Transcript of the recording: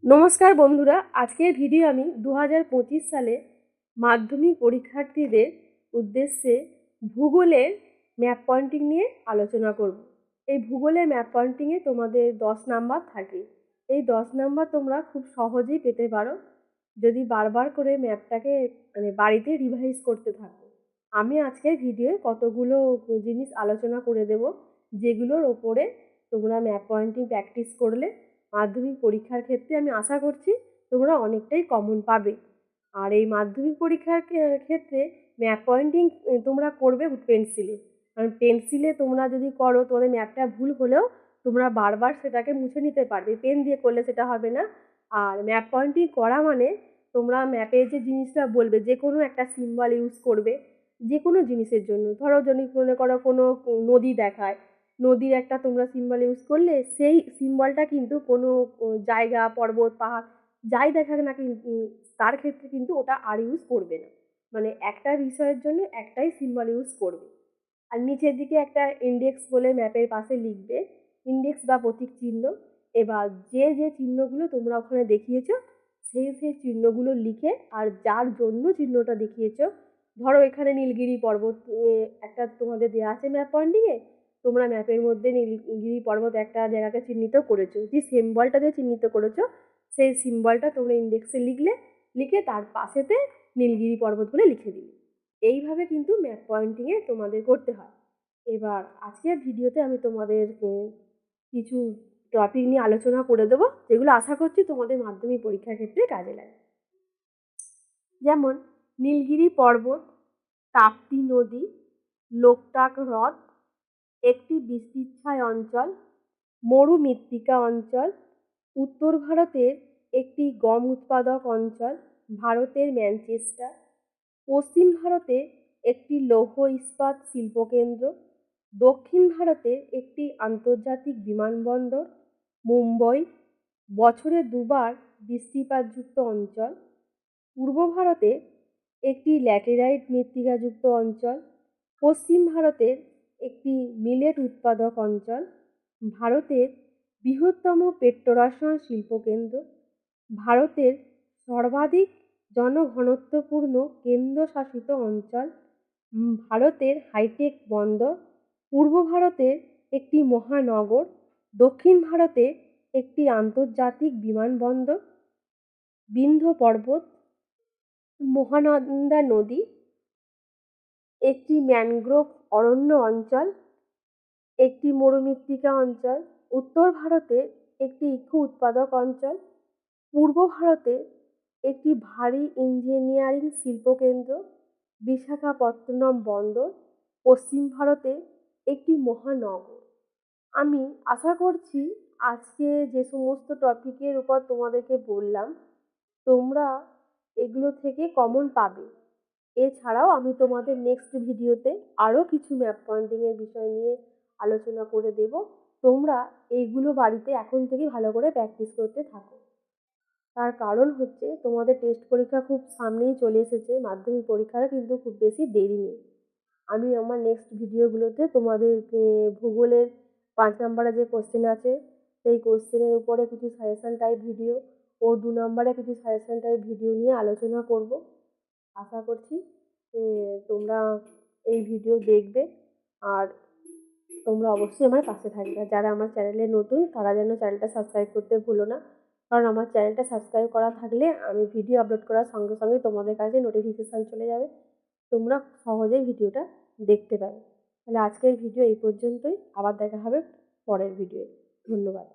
নমস্কার বন্ধুরা, আজকের ভিডিও আমি 2025 সালে মাধ্যমিক পরীক্ষার্থীদের উদ্দেশ্যে ভূগোলের ম্যাপ পয়েন্টিং নিয়ে আলোচনা করব। এই ভূগোলের ম্যাপ পয়েন্টিংয়ে তোমাদের 10 নাম্বার থাকে। এই 10 নাম্বার তোমরা খুব সহজেই পেতে পারো যদি বারবার করে ম্যাপটাকে বাড়িতে রিভাইজ করতে থাকো। আমি আজকের ভিডিওয়ে কতগুলো জিনিস আলোচনা করে দেব, যেগুলোর ওপরে তোমরা ম্যাপ পয়েন্টিং প্র্যাকটিস করলে মাধ্যমিক পরীক্ষার ক্ষেত্রে আমি আশা করছি তোমরা অনেকটাই কমন পাবে। আর এই মাধ্যমিক পরীক্ষার ক্ষেত্রে ম্যাপ পয়েন্টিং তোমরা করবে পেন্সিলে, কারণ পেন্সিলে তোমরা যদি করো তোমাদের ম্যাপটা ভুল হলেও তোমরা বারবার সেটাকে মুছে নিতে পারবে, পেন দিয়ে করলে সেটা হবে না। আর ম্যাপ পয়েন্টিং করা মানে তোমরা ম্যাপে যে জিনিসটা বলবে, যে কোনো একটা সিম্বল ইউজ করবে যে কোনো জিনিসের জন্য। ধরো যদি মনে করো কোনো নদী দেখায়, নদীর একটা তোমরা সিম্বল ইউজ করলে সেই সিম্বলটা কিন্তু কোনো জায়গা, পর্বত, পাহাড় যাই দেখাক না কিন্তু তার ক্ষেত্রে কিন্তু ওটা আর ইউজ করবে না। মানে একটা বিষয়ের জন্য একটাই সিম্বল ইউজ করবে। আর নিচের দিকে একটা ইন্ডেক্স বলে ম্যাপের পাশে লিখবে, ইন্ডেক্স বা প্রতীক চিহ্ন। এবার যে যে চিহ্নগুলো তোমরা ওখানে দেখিয়েছো সেই সেই চিহ্নগুলো লিখে, আর যার জন্য চিহ্নটা দেখিয়েছো, ধরো এখানে নীলগিরি পর্বত একটা তোমাদের দেওয়া আছে ম্যাপ পয়েন্টিংয়ে, তোমরা ম্যাপের মধ্যে নীলগিরি পর্বত একটা জায়গাকে চিহ্নিত করেছো, যে সিম্বলটা দিয়ে চিহ্নিত করেছো সেই সিম্বলটা তোমরা ইন্ডেক্সে লিখলে, লিখে তার পাশেতে নীলগিরি পর্বত বলে লিখে দিলে। এইভাবে কিন্তু ম্যাপ পয়েন্টিংয়ে তোমাদের করতে হয়। এবার আজকের ভিডিওতে আমি তোমাদের কিছু টপিক নিয়ে আলোচনা করে দেবো, যেগুলো আশা করছি তোমাদের মাধ্যমিক পরীক্ষার ক্ষেত্রে কাজে লাগে। যেমন নীলগিরি পর্বত, তাপ্তি নদী, লোকটাক হ্রদ, একটি বৃষ্টিচ্ছায় অঞ্চল, মরুমৃত্তিকা অঞ্চল, উত্তর ভারতের একটি গম উৎপাদক অঞ্চল, ভারতের ম্যানচেস্টার, পশ্চিম ভারতে একটি লৌহ ইস্পাত শিল্পকেন্দ্র, দক্ষিণ ভারতের একটি আন্তর্জাতিক বিমানবন্দর, মুম্বই, বছরে দুবার বৃষ্টিপাতযুক্ত অঞ্চল, পূর্ব ভারতে একটি ল্যাটেরাইট মৃত্তিকাযুক্ত অঞ্চল, পশ্চিম ভারতের একটি মিলেট উৎপাদক অঞ্চল, ভারতের বৃহত্তম পেট্রোরসায়ন শিল্পকেন্দ্র, ভারতের সর্বাধিক জনঘনত্বপূর্ণ কেন্দ্রশাসিত অঞ্চল, ভারতের হাইটেক বন্দর, পূর্ব ভারতের একটি মহানগর, দক্ষিণ ভারতে একটি আন্তর্জাতিক বিমানবন্দর, বিন্ধ্য পর্বত, মহানন্দা নদী, একটি ম্যানগ্রোভ অরণ্য অঞ্চল, একটি মরুমৃত্তিকা অঞ্চল, উত্তর ভারতে একটি ইক্ষু উৎপাদক অঞ্চল, পূর্ব ভারতে একটি ভারী ইঞ্জিনিয়ারিং শিল্পকেন্দ্র, বিশাখাপত্তনম বন্দর, পশ্চিম ভারতে একটি মহানগর। আমি আশা করছি আজকে যে সমস্ত টপিকের উপর তোমাদেরকে বললাম তোমরা এগুলো থেকে কমন পাবে। এছাড়াও আমি তোমাদের নেক্সট ভিডিওতে আরও কিছু ম্যাপ পয়েন্টিংয়ের বিষয় নিয়ে আলোচনা করে দেব। তোমরা এইগুলো বাড়িতে এখন থেকে ভালো করে প্র্যাকটিস করতে থাকো। তার কারণ হচ্ছে তোমাদের টেস্ট পরীক্ষা খুব সামনেই চলে এসেছে, মাধ্যমিক পরীক্ষারও কিন্তু খুব বেশি দেরি নেই। আমি আমার নেক্সট ভিডিওগুলোতে তোমাদেরকে ভূগোলের 5 নম্বরে যে কোশ্চেন আছে সেই কোশ্চেনের উপরে কিছু সাজেশন টাইপ ভিডিও ও 2 নম্বরে কিছু সাজেশন টাইপ ভিডিও নিয়ে আলোচনা করব। আশা করছি তোমরা এই ভিডিও দেখবে, আর তোমরা অবশ্যই আমার পাশে থাকবে। যারা আমার চ্যানেলে নতুন তারা যেন চ্যানেলটা সাবস্ক্রাইব করতে ভুলো না, কারণ আমার চ্যানেলটা সাবস্ক্রাইব করা থাকলে আমি ভিডিও আপলোড করার সঙ্গে সঙ্গে তোমাদের কাছে নোটিফিকেশান চলে যাবে, তোমরা সহজেই ভিডিওটা দেখতে পাবে। তাহলে আজকের ভিডিও এই পর্যন্তই, আবার দেখা হবে পরের ভিডিওয়ে। ধন্যবাদ।